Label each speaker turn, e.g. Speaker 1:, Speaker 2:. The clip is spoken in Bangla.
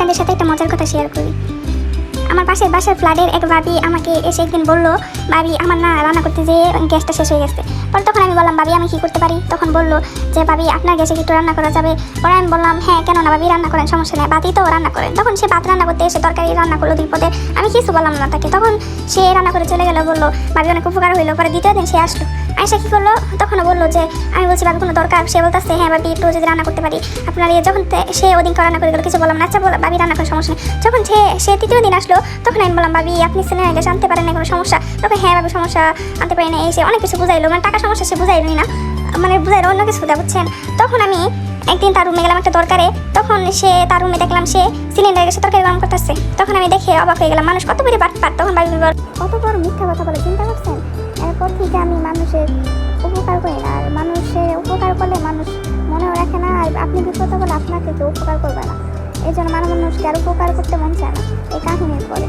Speaker 1: আপনাদের সাথে একটা মজার কথা শেয়ার করি। আমার পাশের বাসার ফ্ল্যাটের এক ভাবি আমাকে এসে একদিন বললো, ভাবি আমার না রান্না করতে যেয়ে গ্যাসটা শেষ হয়ে গেছে। পরে তখন আমি বললাম, ভাবি আমি কী করতে পারি? তখন বললো যে, ভাবি আপনার গ্যাসে কি একটু রান্না করা যাবে? পরে আমি বললাম, হ্যাঁ কেন না ভাবি, রান্না করেন, সমস্যা নেই, বাতি তো রান্না করেন। তখন সে ভাত রান্না করতে এসে তরকারি রান্না করলো 2 পদের। আমি কিছু বললাম না তাকে। তখন সে রান্না করে চলে গেলো, বললো ভাবি অনেক উপকার হইলো। পরে দ্বিতীয় দিন সে আসলো, আয়সা কী করলো, তখনও বললো যে, আমি বলছি ভাবি কোনো দরকার? সে বলতেছে, হ্যাঁ ভাবি একটু যদি রান্না করতে পারি আপনার যখন সে ওদিন রান্না করে গেলো, কিছু বললাম না, আচ্ছা ভাবি রান্না করে, সমস্যা নেই। যখন সে তৃতীয় দিন আসলো, তখন আমি বললাম, ভাবি আপনি সিলিন্ডার গ্যাস আনতে পারেন না, কোনো সমস্যা? তখন হ্যাঁ ভাবি সমস্যা, আনতে পারি না। এসে অনেক কিছু বুঝাইলো, মানে টাকা সমস্যা সে বুঝাইলই না, মানে বুঝাইলো অন্য কিছু, বুঝছেন। তখন আমি একদিন তার রুমে গেলাম একটা দরকারে। তখন তার রুমে দেখলাম সে সিলিন্ডার গ্যাসে তরকারি গরম করতেছে। তখন আমি দেখে অবাক হয়ে গেলাম, মানুষ কত বড় বাটপার। তখন ভাবি কত বড় মিথ্যা কথা বলে, চিন্তা করছেন? এরপর থেকে আমি মানুষের উপকার করি না, আর মানুষের উপকার করলে মানুষ মনেও রাখে না, আর আপনি বিপদে বলে আপনাকে কেউ উপকার করবে না। এই জন্য মানুষকে আর উপকার করতে মন চায় না এই কাহিনীর পরে।